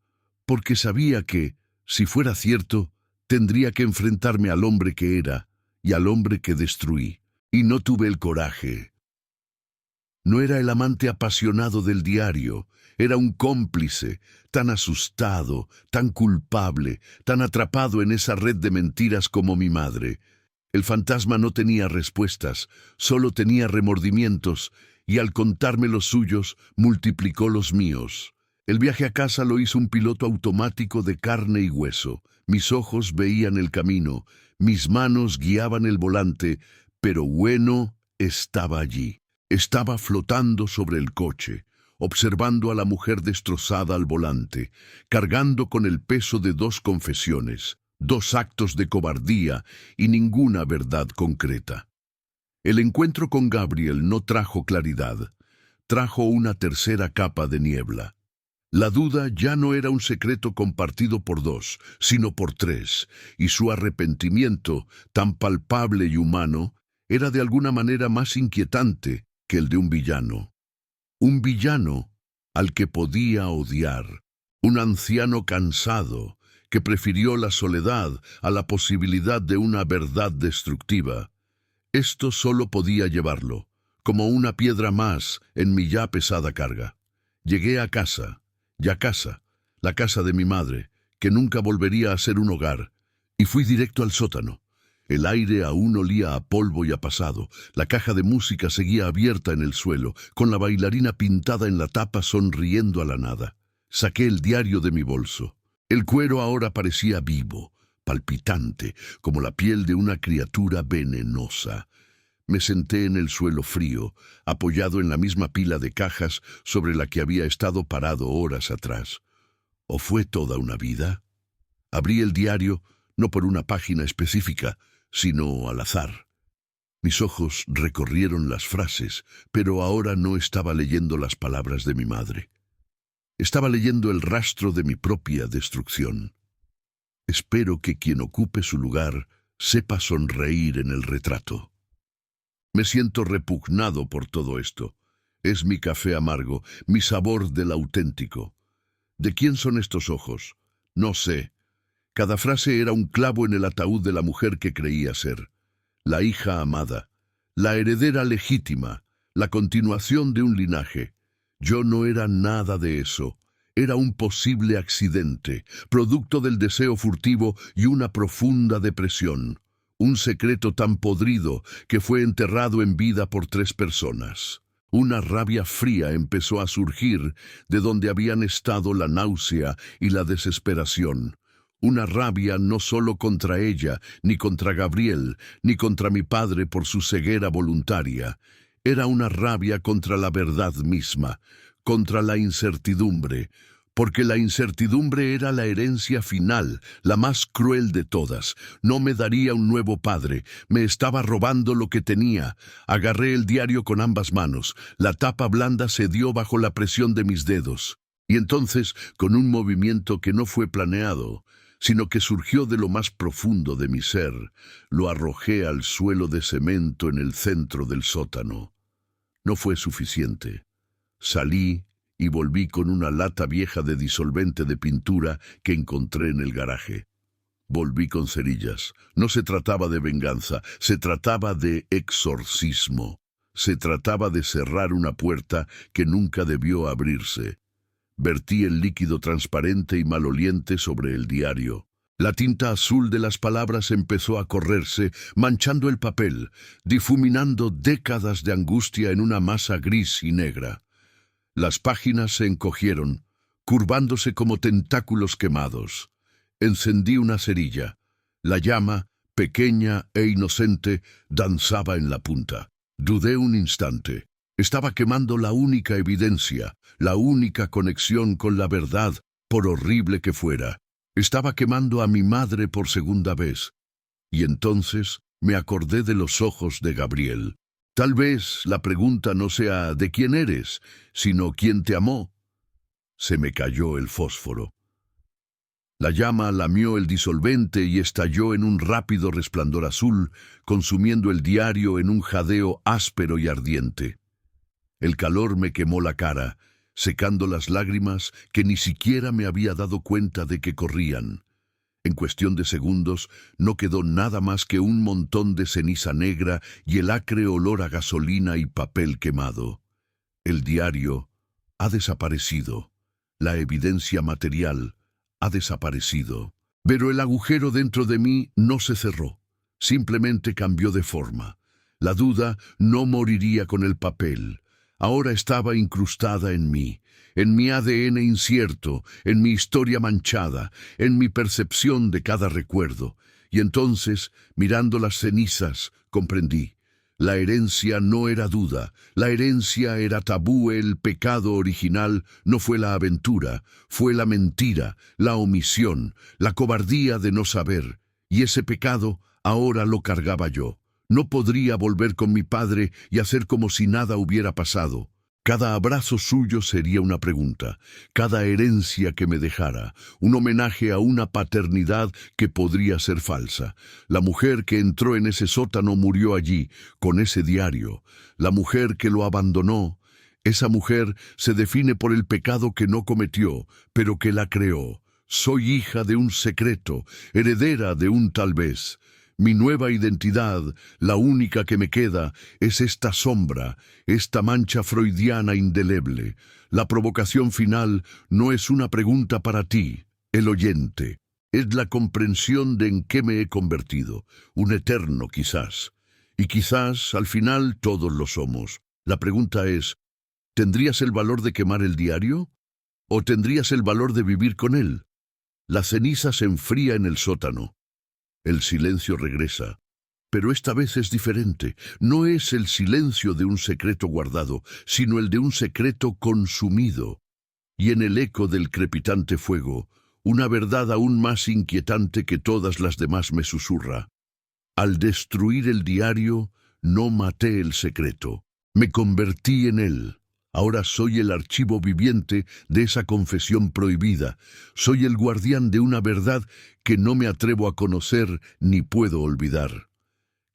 porque sabía que, si fuera cierto, tendría que enfrentarme al hombre que era y al hombre que destruí, y no tuve el coraje. No era el amante apasionado del diario, era un cómplice, tan asustado, tan culpable, tan atrapado en esa red de mentiras como mi madre. El fantasma no tenía respuestas, solo tenía remordimientos, y al contarme los suyos, multiplicó los míos. El viaje a casa lo hizo un piloto automático de carne y hueso. Mis ojos veían el camino, mis manos guiaban el volante, pero Bueno estaba allí. Estaba flotando sobre el coche, observando a la mujer destrozada al volante, cargando con el peso de dos confesiones, dos actos de cobardía y ninguna verdad concreta. El encuentro con Gabriel no trajo claridad, trajo una tercera capa de niebla. La duda ya no era un secreto compartido por dos, sino por tres, y su arrepentimiento, tan palpable y humano, era de alguna manera más inquietante que el de un villano. Un villano al que podía odiar, un anciano cansado que prefirió la soledad a la posibilidad de una verdad destructiva. Esto solo podía llevarlo, como una piedra más en mi ya pesada carga. Llegué a casa, la casa de mi madre, que nunca volvería a ser un hogar, y fui directo al sótano. El aire aún olía a polvo y a pasado, la caja de música seguía abierta en el suelo, con la bailarina pintada en la tapa sonriendo a la nada. Saqué el diario de mi bolso. El cuero ahora parecía vivo, palpitante, como la piel de una criatura venenosa. Me senté en el suelo frío, apoyado en la misma pila de cajas sobre la que había estado parado horas atrás. ¿O fue toda una vida? Abrí el diario, no por una página específica, sino al azar. Mis ojos recorrieron las frases, pero ahora no estaba leyendo las palabras de mi madre. Estaba leyendo el rastro de mi propia destrucción. Espero que quien ocupe su lugar sepa sonreír en el retrato. Me siento repugnado por todo esto. Es mi café amargo, mi sabor del auténtico. ¿De quién son estos ojos? No sé. Cada frase era un clavo en el ataúd de la mujer que creía ser. La hija amada, la heredera legítima, la continuación de un linaje. Yo no era nada de eso. Era un posible accidente, producto del deseo furtivo y una profunda depresión. un secreto tan podrido que fue enterrado en vida por 3 personas. Una rabia fría empezó a surgir de donde habían estado la náusea y la desesperación. Una rabia no solo contra ella, ni contra Gabriel, ni contra mi padre por su ceguera voluntaria. Era una rabia contra la verdad misma, contra la incertidumbre, porque la incertidumbre era la herencia final, la más cruel de todas. No me daría un nuevo padre, me estaba robando lo que tenía. Agarré el diario con ambas manos, la tapa blanda cedió bajo la presión de mis dedos. Y entonces, con un movimiento que no fue planeado, sino que surgió de lo más profundo de mi ser, lo arrojé al suelo de cemento en el centro del sótano. No fue suficiente. Salí y volví con una lata vieja de disolvente de pintura que encontré en el garaje. Volví con cerillas. No se trataba de venganza, se trataba de exorcismo. Se trataba de cerrar una puerta que nunca debió abrirse. Vertí el líquido transparente y maloliente sobre el diario. La tinta azul de las palabras empezó a correrse, manchando el papel, difuminando décadas de angustia en una masa gris y negra. Las páginas se encogieron, curvándose como tentáculos quemados. Encendí una cerilla. La llama, pequeña e inocente, danzaba en la punta. Dudé un instante. Estaba quemando la única evidencia, la única conexión con la verdad, por horrible que fuera. Estaba quemando a mi madre por segunda vez. Y entonces me acordé de los ojos de Gabriel. Tal vez la pregunta no sea ¿de quién eres?, sino ¿quién te amó? Se me cayó el fósforo. La llama lamió el disolvente y estalló en un rápido resplandor azul, consumiendo el diario en un jadeo áspero y ardiente. El calor me quemó la cara, secando las lágrimas que ni siquiera me había dado cuenta de que corrían. En cuestión de segundos, no quedó nada más que un montón de ceniza negra y el acre olor a gasolina y papel quemado. El diario ha desaparecido. La evidencia material ha desaparecido. Pero el agujero dentro de mí no se cerró. Simplemente cambió de forma. La duda no moriría con el papel. Ahora estaba incrustada en mi ADN incierto, en mi historia manchada, en mi percepción de cada recuerdo. Y entonces, mirando las cenizas, comprendí. La herencia no era duda, la herencia era tabú, el pecado original no fue la aventura, fue la mentira, la omisión, la cobardía de no saber. Y ese pecado ahora lo cargaba yo. No podría volver con mi padre y hacer como si nada hubiera pasado. Cada abrazo suyo sería una pregunta, cada herencia que me dejara, un homenaje a una paternidad que podría ser falsa. La mujer que entró en ese sótano murió allí, con ese diario. La mujer que lo abandonó, esa mujer se define por el pecado que no cometió, pero que la creó. Soy hija de un secreto, heredera de un tal vez. Mi nueva identidad, la única que me queda, es esta sombra, esta mancha freudiana indeleble. La provocación final no es una pregunta para ti, el oyente. Es la comprensión de en qué me he convertido, un eterno quizás. Y quizás, al final, todos lo somos. La pregunta es, ¿tendrías el valor de quemar el diario? ¿O tendrías el valor de vivir con él? La ceniza se enfría en el sótano. El silencio regresa, pero esta vez es diferente. No es el silencio de un secreto guardado, sino el de un secreto consumido. Y en el eco del crepitante fuego, una verdad aún más inquietante que todas las demás me susurra. Al destruir el diario, no maté el secreto, me convertí en él. Ahora soy el archivo viviente de esa confesión prohibida. Soy el guardián de una verdad que no me atrevo a conocer ni puedo olvidar.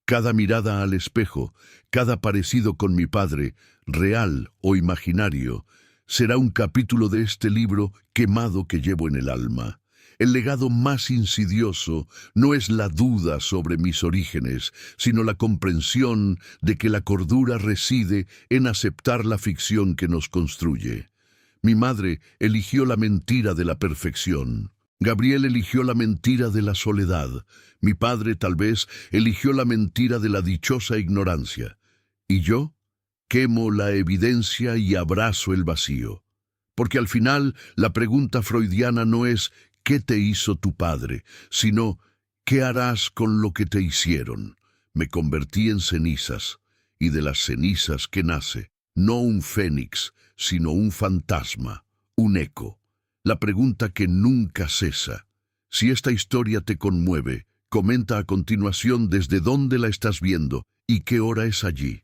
Cada mirada al espejo, cada parecido con mi padre, real o imaginario, será un capítulo de este libro quemado que llevo en el alma. El legado más insidioso no es la duda sobre mis orígenes, sino la comprensión de que la cordura reside en aceptar la ficción que nos construye. Mi madre eligió la mentira de la perfección. Gabriel eligió la mentira de la soledad. Mi padre, tal vez, eligió la mentira de la dichosa ignorancia. ¿Y yo? Quemo la evidencia y abrazo el vacío. Porque al final, la pregunta freudiana no es ¿qué te hizo tu padre?, sino ¿qué harás con lo que te hicieron? Me convertí en cenizas, y de las cenizas que nace, no un fénix, sino un fantasma, un eco. La pregunta que nunca cesa. Si esta historia te conmueve, comenta a continuación desde dónde la estás viendo y qué hora es allí.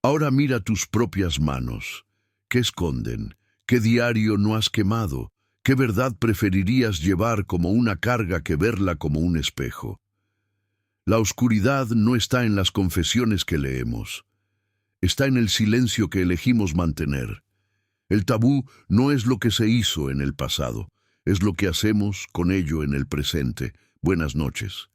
Ahora mira tus propias manos. ¿Qué esconden? ¿Qué diario no has quemado? ¿Qué verdad preferirías llevar como una carga que verla como un espejo? La oscuridad no está en las confesiones que leemos. Está en el silencio que elegimos mantener. El tabú no es lo que se hizo en el pasado, es lo que hacemos con ello en el presente. Buenas noches.